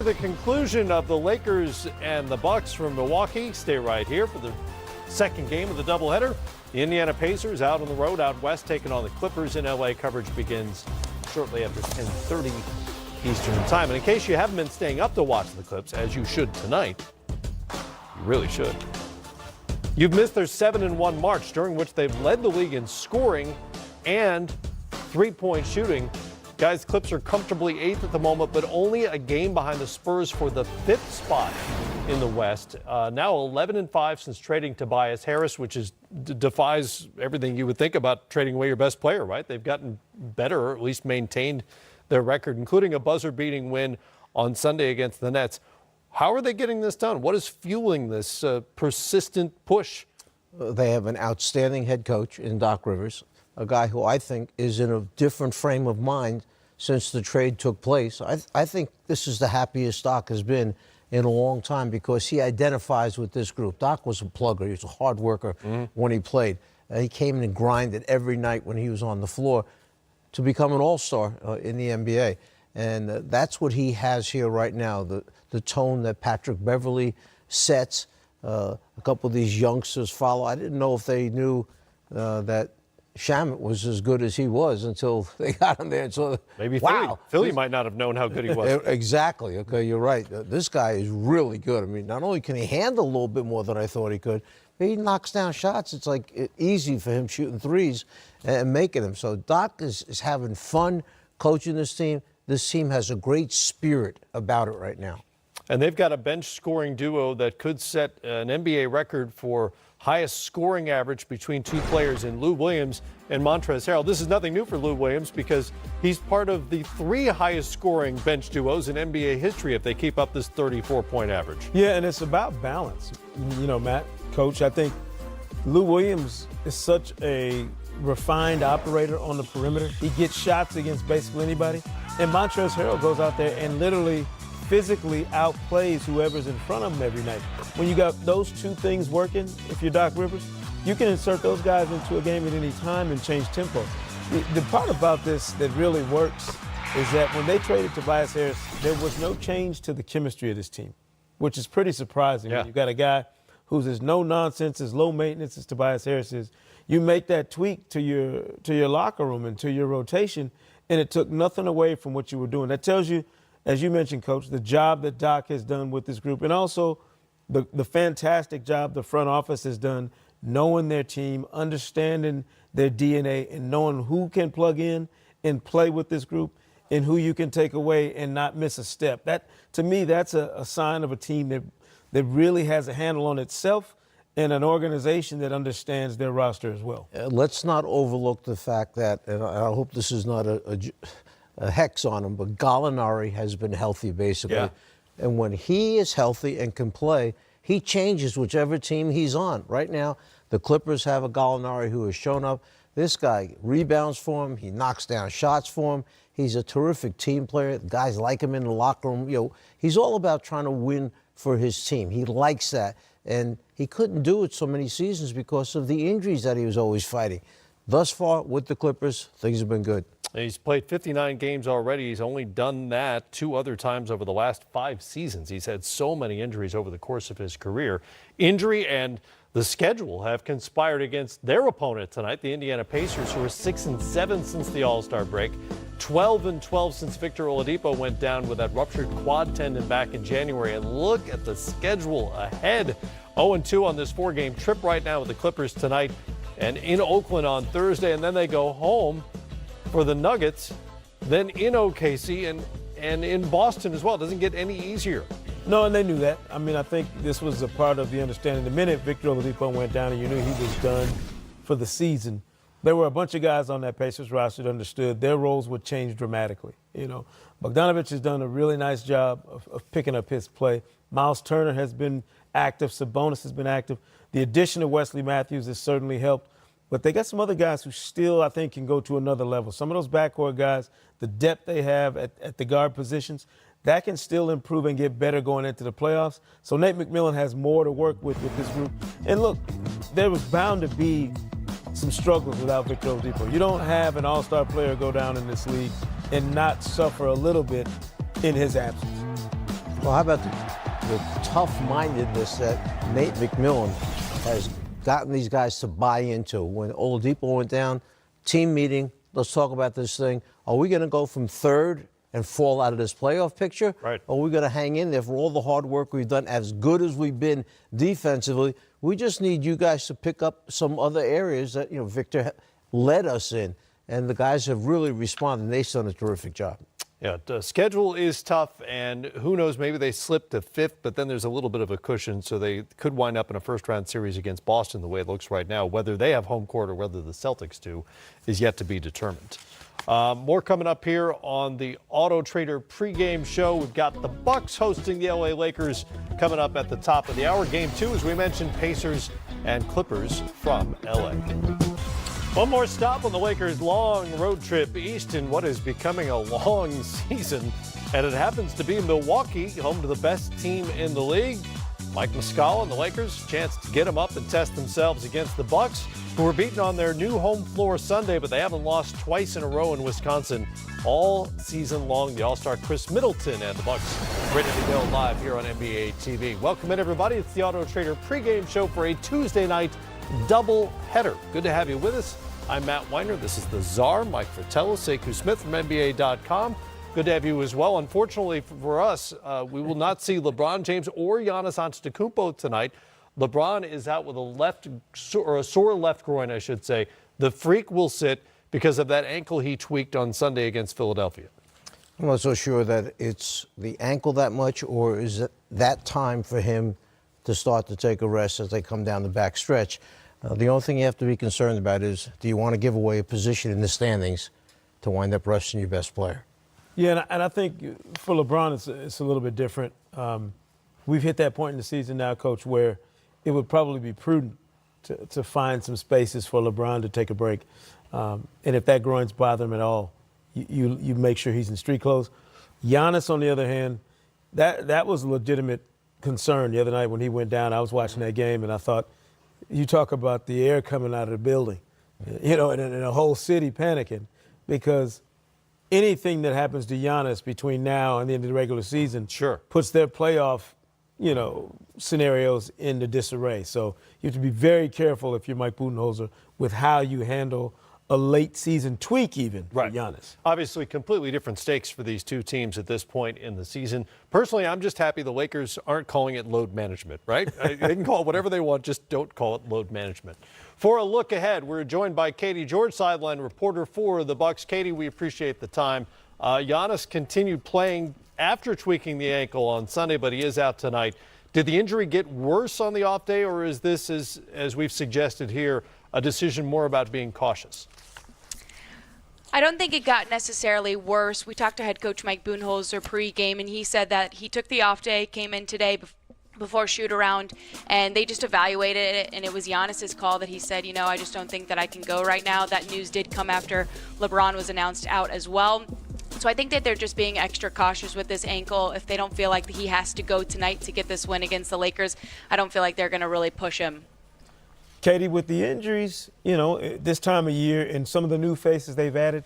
The conclusion of the Lakers and the Bucks from Milwaukee. Stay right here for the second game of the doubleheader. The Indiana Pacers out on the road out west taking on the Clippers in LA. Coverage begins shortly after 10:30 Eastern time. And in case you haven't been staying up to watch the Clips, as you should tonight, you really should. You've missed their 7-1 march, during which they've led the league in scoring and three-point shooting. Guys, Clips are comfortably 8th at the moment, but only a game behind the Spurs for the 5th spot in the West. Now 11-5 since trading Tobias Harris, which defies everything you would think about trading away your best player, right? They've gotten better, or at least maintained their record, including a buzzer-beating win on Sunday against the Nets. How are they getting this done? What is fueling this persistent push? They have an outstanding head coach in Doc Rivers, a guy who I think is in a different frame of mind since the trade took place. I think this is the happiest Doc has been in a long time because he identifies with this group. Doc was a plugger. He was a hard worker when he played. He came in and grinded every night when he was on the floor to become an all-star in the NBA. And that's what he has here right now, the tone that Patrick Beverley sets. A couple of these youngsters follow. I didn't know if they knew that Shamet was as good as he was until they got him there. So maybe wow, Philly might not have known how good he was. Exactly. Okay, you're right. This guy is really good. I mean, not only can he handle a little bit more than I thought he could, but he knocks down shots. It's like easy for him shooting threes and making them. So Doc is having fun coaching this team. This team has a great spirit about it right now. And they've got a bench scoring duo that could set an NBA record for highest scoring average between two players in Lou Williams and Montrezl Harrell. This is nothing new for Lou Williams because he's part of the 3 highest scoring bench duos in NBA history if they keep up this 34-point average. Yeah, and it's about balance. You know, Matt, Coach, I think Lou Williams is such a refined operator on the perimeter. He gets shots against basically anybody. And Montrezl Harrell goes out there and literally physically outplays whoever's in front of him every night. When you got those two things working, if you're Doc Rivers, you can insert those guys into a game at any time and change tempo. The part about this that really works is that when they traded Tobias Harris, there was no change to the chemistry of this team, which is pretty surprising. Yeah. You got a guy who's as no nonsense, as low maintenance as Tobias Harris is. You make that tweak to your locker room and to your rotation, and it took nothing away from what you were doing. That tells you, as you mentioned, Coach, the job that Doc has done with this group, and also the fantastic job the front office has done knowing their team, understanding their DNA, and knowing who can plug in and play with this group and who you can take away and not miss a step. That, to me, that's a sign of a team that really has a handle on itself and an organization that understands their roster as well. Let's not overlook the fact that, and I hope this is not a hex on him, but Gallinari has been healthy basically. Yeah. And when he is healthy and can play, he changes whichever team he's on. Right now, the Clippers have a Gallinari who has shown up. This guy rebounds for him. He knocks down shots for him. He's a terrific team player. The guys like him in the locker room. You know, he's all about trying to win for his team. He likes that. And he couldn't do it so many seasons because of the injuries that he was always fighting. Thus far, with the Clippers, things have been good. He's played 59 games already. He's only done that 2 other times over the last 5 seasons. He's had so many injuries over the course of his career. Injury and the schedule have conspired against their opponent tonight, the Indiana Pacers, who are 6-7 since the All-Star break, 12-12 since Victor Oladipo went down with that ruptured quad tendon back in January. And look at the schedule ahead. 0-2 on this 4-game trip right now with the Clippers tonight and in Oakland on Thursday, and then they go home for the Nuggets, then in OKC and in Boston as well. It doesn't get any easier. No, and they knew that. I mean, I think this was a part of the understanding. The minute Victor Oladipo went down and you knew he was done for the season, there were a bunch of guys on that Pacers roster that understood their roles would change dramatically. You know, Bogdanovich has done a really nice job of picking up his play. Miles Turner has been active. Sabonis has been active. The addition of Wesley Matthews has certainly helped. But they got some other guys who still, I think, can go to another level. Some of those backcourt guys, the depth they have at the guard positions, that can still improve and get better going into the playoffs. So Nate McMillan has more to work with this group. And look, there was bound to be some struggles without Victor Oladipo. You don't have an all-star player go down in this league and not suffer a little bit in his absence. Well, how about the tough-mindedness that Nate McMillan has gotten these guys to buy into? When Oladipo went down, team meeting, let's talk about this thing. Are we going to go from third and fall out of this playoff picture? Right. Or are we going to hang in there for all the hard work we've done, as good as we've been defensively? We just need you guys to pick up some other areas that, Victor led us in. And the guys have really responded, and they've done a terrific job. Yeah, the schedule is tough, and who knows, maybe they slip to fifth, but then there's a little bit of a cushion, so they could wind up in a first-round series against Boston the way it looks right now. Whether they have home court or whether the Celtics do is yet to be determined. More coming up here on the Auto Trader pregame show. We've got the Bucks hosting the LA Lakers coming up at the top of the hour. Game 2, as we mentioned, Pacers and Clippers from LA. One more stop on the Lakers' long road trip east in what is becoming a long season, and it happens to be Milwaukee, home to the best team in the league. Mike Muscala and the Lakers, chance to get them up and test themselves against the Bucks, who were beaten on their new home floor Sunday, but they haven't lost twice in a row in Wisconsin all season long. The All-Star Chris Middleton and the Bucks ready to go live here on NBA TV. Welcome in, everybody. It's the Auto Trader pregame show for a Tuesday night double header. Good to have you with us. I'm Matt Weiner. This is the Czar, Mike Fratello, Sekou Smith from NBA.com. Good to have you as well. Unfortunately for us, we will not see LeBron James or Giannis Antetokounmpo tonight. LeBron is out with a sore left groin, I should say. The Freak will sit because of that ankle he tweaked on Sunday against Philadelphia. I'm not so sure that it's the ankle that much, or is it that time for him to start to take a rest as they come down the back stretch. The only thing you have to be concerned about is, do you want to give away a position in the standings to wind up resting your best player? Yeah, and I think for LeBron, it's a little bit different. We've hit that point in the season now, Coach, where it would probably be prudent to find some spaces for LeBron to take a break. And if that groin's bothering him at all, you make sure he's in street clothes. Giannis, on the other hand, that was a legitimate concern the other night when he went down. I was watching that game, and I thought, you talk about the air coming out of the building, and a whole city panicking, because anything that happens to Giannis between now and the end of the regular season puts their playoff, scenarios into disarray. So you have to be very careful if you're Mike Budenholzer with how you handle a late season tweak even for Giannis. Obviously, completely different stakes for these two teams at this point in the season. Personally, I'm just happy the Lakers aren't calling it load management, right? They can call it whatever they want, just don't call it load management. For a look ahead, we're joined by Katie George, sideline reporter for the Bucks. Katie, we appreciate the time. Giannis continued playing after tweaking the ankle on Sunday, but he is out tonight. Did the injury get worse on the off day, or is this, as we've suggested here, a decision more about being cautious? I don't think it got necessarily worse. We talked to head coach Mike Budenholzer pre-game, and he said that he took the off day, came in today before shoot-around, and they just evaluated it, and it was Giannis's call that he said, I just don't think that I can go right now. That news did come after LeBron was announced out as well. So I think that they're just being extra cautious with this ankle. If they don't feel like he has to go tonight to get this win against the Lakers, I don't feel like they're going to really push him. Katie, with the injuries, this time of year and some of the new faces they've added,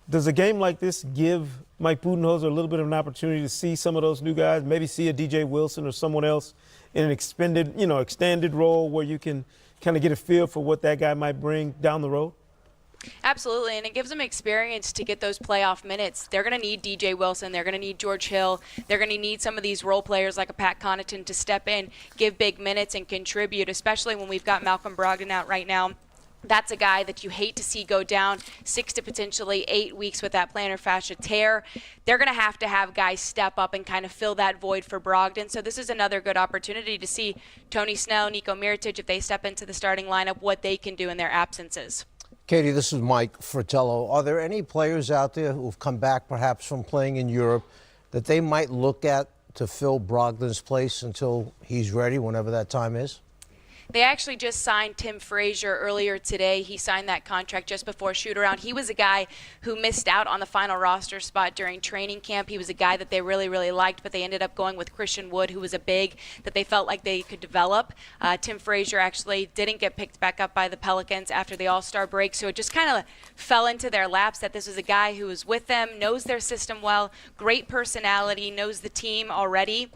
does a game like this give Mike Budenholzer a little bit of an opportunity to see some of those new guys, maybe see a DJ Wilson or someone else in an extended role where you can kind of get a feel for what that guy might bring down the road? Absolutely, and it gives them experience to get those playoff minutes. They're going to need DJ Wilson. They're going to need George Hill. They're going to need some of these role players like a Pat Connaughton to step in, give big minutes, and contribute, especially when we've got Malcolm Brogdon out right now. That's a guy that you hate to see go down 6 to potentially 8 weeks with that plantar fascia tear. They're going to have guys step up and kind of fill that void for Brogdon. So this is another good opportunity to see Tony Snell, Nico Mirotic, if they step into the starting lineup, what they can do in their absences. Katie, this is Mike Fratello. Are there any players out there who've come back perhaps from playing in Europe that they might look at to fill Brogdon's place until he's ready, whenever that time is? They actually just signed Tim Frazier earlier today. He signed that contract just before shoot-around. He was a guy who missed out on the final roster spot during training camp. He was a guy that they really, really liked, but they ended up going with Christian Wood, who was a big that they felt like they could develop. Tim Frazier actually didn't get picked back up by the Pelicans after the All-Star break, so it just kind of fell into their laps that this was a guy who was with them, knows their system well, great personality, knows the team already.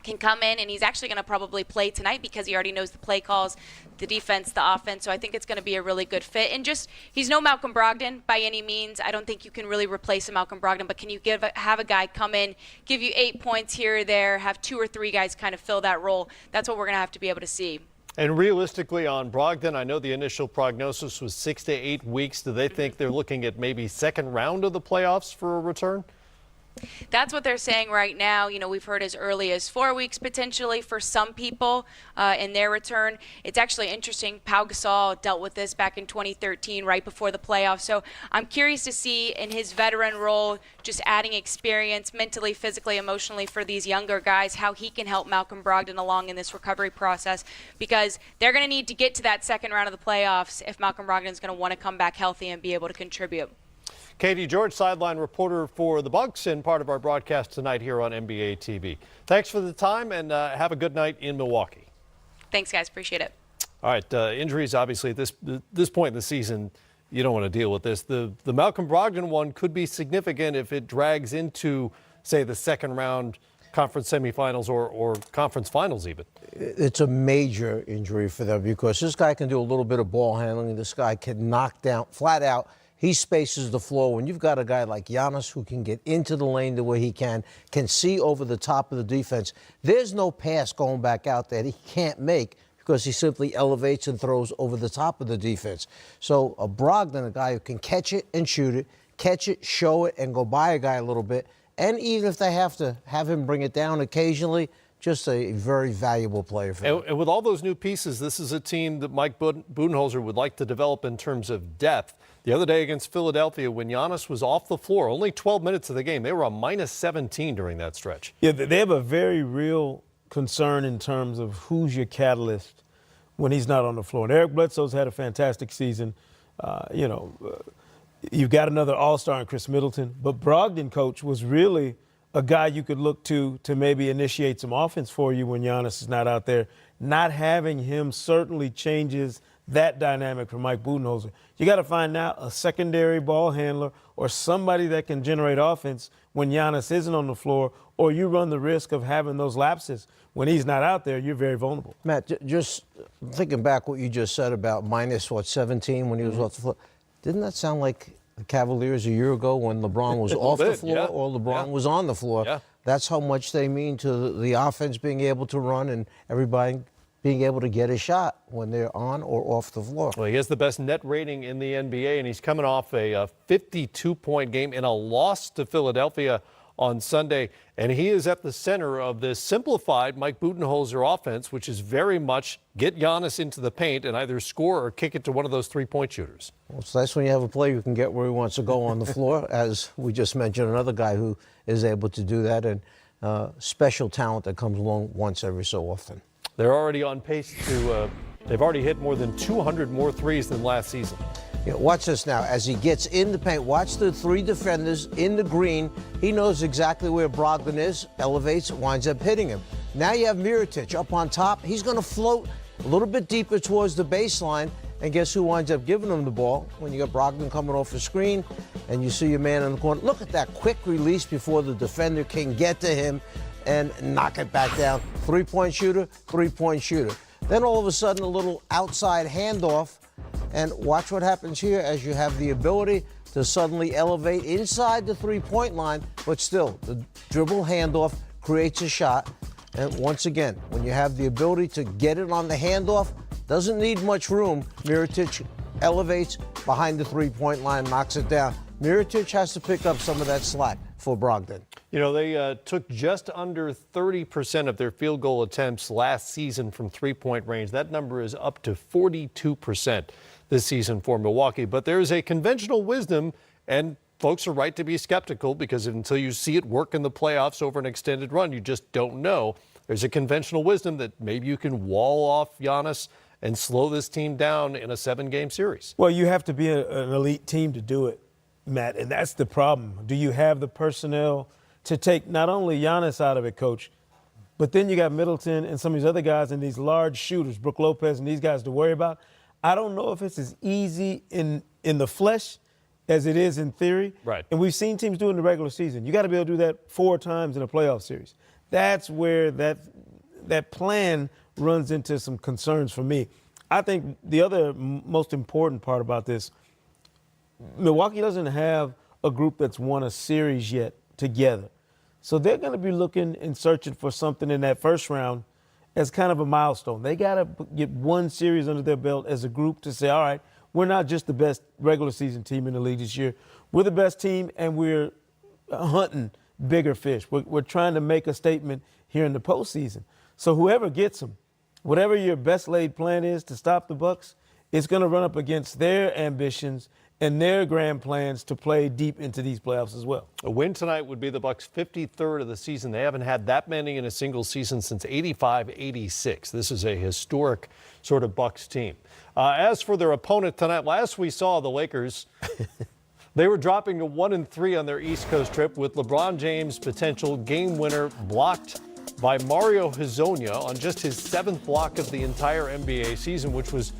can come in, and he's actually going to probably play tonight because he already knows the play calls, the defense, the offense. So I think it's going to be a really good fit. And just, he's no Malcolm Brogdon by any means. I don't think you can really replace a Malcolm Brogdon, but can you have a guy come in, give you 8 points here or there, have 2 or 3 guys kind of fill that role? That's what we're going to have to be able to see. And realistically on Brogdon, I know the initial prognosis was 6 to 8 weeks. Do they think they're looking at maybe second round of the playoffs for a return? That's what they're saying right now. You know, we've heard as early as 4 weeks potentially for some people in their return. It's actually interesting. Pau Gasol dealt with this back in 2013, right before the playoffs. So I'm curious to see in his veteran role, just adding experience mentally, physically, emotionally for these younger guys, how he can help Malcolm Brogdon along in this recovery process, because they're going to need to get to that second round of the playoffs if Malcolm Brogdon is going to want to come back healthy and be able to contribute. Katie George, sideline reporter for the Bucks and part of our broadcast tonight here on NBA TV. Thanks for the time, and have a good night in Milwaukee. Thanks, guys. Appreciate it. All right, injuries obviously at this point in the season, you don't want to deal with this. The Malcolm Brogdon one could be significant if it drags into, say, the second round conference semifinals or conference finals even. It's a major injury for them because this guy can do a little bit of ball handling. This guy can knock down flat out. He spaces the floor. When you've got a guy like Giannis who can get into the lane the way he can see over the top of the defense, there's no pass going back out that he can't make because he simply elevates and throws over the top of the defense. So a Brogdon, a guy who can catch it and shoot it, catch it, show it, and go by a guy a little bit, and even if they have to have him bring it down occasionally, just a very valuable player for them. And with all those new pieces, this is a team that Mike Budenholzer would like to develop in terms of depth. The other day against Philadelphia, when Giannis was off the floor, only 12 minutes of the game, they were on minus 17 during that stretch. Yeah, they have a very real concern in terms of who's your catalyst when he's not on the floor. And Eric Bledsoe's had a fantastic season. You've got another all-star in Chris Middleton. But Brogdon, coach, was really a guy you could look to maybe initiate some offense for you when Giannis is not out there. Not having him certainly changes that dynamic for Mike Budenholzer. You got to find now a secondary ball handler or somebody that can generate offense when Giannis isn't on the floor, or you run the risk of having those lapses. When he's not out there, you're very vulnerable. Matt, just thinking back what you just said about minus, 17 when he was off the floor. Didn't that sound like the Cavaliers a year ago when LeBron was off the floor or LeBron was on the floor? Yeah. That's how much they mean to the offense being able to run and everybody being able to get a shot when they're on or off the floor. Well, he has the best net rating in the NBA, and he's coming off a 52-point game in a loss to Philadelphia on Sunday. And he is at the center of this simplified Mike Budenholzer offense, which is very much get Giannis into the paint and either score or kick it to one of those three-point shooters. Well, it's nice when you have a player who can get where he wants to go on the floor, as we just mentioned, another guy who is able to do that, and special talent that comes along once every so often. They're already on pace to, they've already hit more than 200 more threes than last season. Yeah, watch this now. As he gets in the paint, watch the three defenders in the green. He knows exactly where Brogdon is, elevates, winds up hitting him. Now you have Mirotic up on top. He's going to float a little bit deeper towards the baseline. And guess who winds up giving him the ball? When you got Brogdon coming off the screen and you see your man in the corner. Look at that quick release before the defender can get to him and knock it back down. Three-point shooter, three-point shooter. Then all of a sudden, a little outside handoff. And watch what happens here as you have the ability to suddenly elevate inside the three-point line, but still, the dribble handoff creates a shot. And once again, when you have the ability to get it on the handoff, doesn't need much room. Mirotic elevates behind the three-point line, knocks it down. Mirotic has to pick up some of that slack for Brogdon. You know, they took just under 30% of their field goal attempts last season from three-point range. That number is up to 42% this season for Milwaukee. But there's a conventional wisdom, and folks are right to be skeptical because until you see it work in the playoffs over an extended run, you just don't know. There's a conventional wisdom that maybe you can wall off Giannis and slow this team down in a 7-game series. Well, you have to be an elite team to do it, Matt, and that's the problem. Do you have the personnel to take not only Giannis out of it, Coach, but then you got Middleton and some of these other guys and these large shooters, Brook Lopez and these guys to worry about? I don't know if it's as easy in the flesh as it is in theory. Right. And we've seen teams do it in the regular season. You got to be able to do that 4 times in a playoff series. That's where that plan runs into some concerns for me. I think the other most important part about this, Milwaukee doesn't have a group that's won a series yet together. So they're going to be looking and searching for something in that first round as kind of a milestone. They got to get one series under their belt as a group to say, all right, we're not just the best regular season team in the league this year. We're the best team, and we're hunting bigger fish. We're trying to make a statement here in the postseason. So whoever gets them, whatever your best laid plan is to stop the Bucks, it's going to run up against their ambitions and their grand plans to play deep into these playoffs as well. A win tonight would be the Bucks' 53rd of the season. They haven't had that many in a single season since 85-86. This is a historic sort of Bucks team. As for their opponent tonight, last we saw the Lakers, they were dropping to 1-3 on their East Coast trip with LeBron James' potential game winner blocked by Mario Hezonja on just his 7th block of the entire NBA season, which was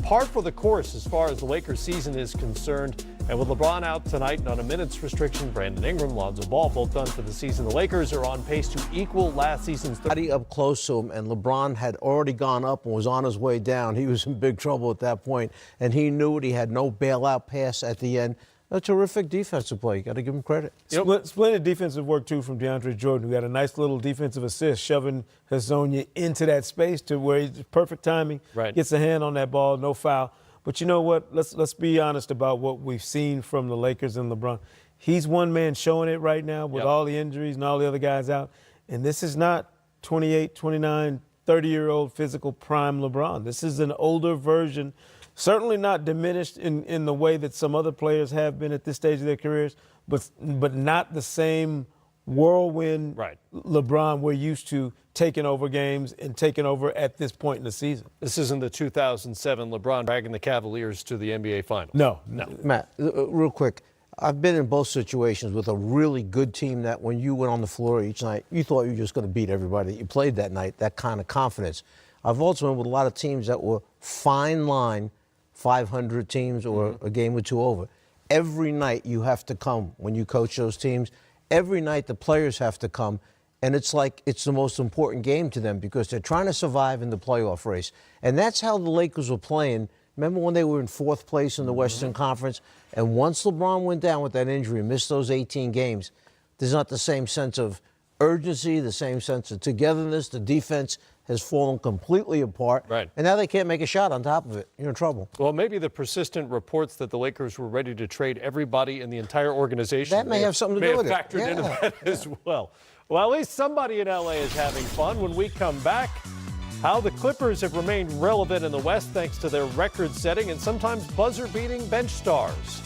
par for the course as far as the Lakers season is concerned. And with LeBron out tonight and on a minutes restriction, Brandon Ingram, Lonzo Ball, both done for the season. The Lakers are on pace to equal last season's. Body up close to him, and LeBron had already gone up and was on his way down. He was in big trouble at that point, and he knew it. He had no bailout pass at the end. A terrific defensive play. You got to give him credit. Splendid defensive work, too, from DeAndre Jordan, who got a nice little defensive assist, shoving Hezonja into that space to where he's perfect timing, gets a hand on that ball, no foul. But you know what? Let's be honest about what we've seen from the Lakers and LeBron. He's one man showing it right now with all the injuries and all the other guys out. And this is not 28, 29, 30-year-old physical prime LeBron. This is an older version. Certainly not diminished in the way that some other players have been at this stage of their careers, but not the same whirlwind LeBron we're used to taking over games and taking over at this point in the season. This isn't the 2007 LeBron dragging the Cavaliers to the NBA Finals. No. Matt, real quick, I've been in both situations with a really good team that when you went on the floor each night, you thought you were just going to beat everybody that you played that night, that kind of confidence. I've also been with a lot of teams that were fine line, 500 teams or a game or two over. Every night you have to come when you coach those teams. Every night the players have to come, and it's like it's the most important game to them because they're trying to survive in the playoff race. And that's how the Lakers were playing. Remember when they were in 4th place in the Western Conference? And once LeBron went down with that injury and missed those 18 games, there's not the same sense of urgency, the same sense of togetherness. The defense has fallen completely apart. Right. And now they can't make a shot on top of it. You're in trouble. Well, maybe the persistent reports that the Lakers were ready to trade everybody in the entire organization. That may have something to do with it. May have factored into that as well. Well, at least somebody in L.A. is having fun. When we come back, how the Clippers have remained relevant in the West thanks to their record-setting and sometimes buzzer-beating bench stars.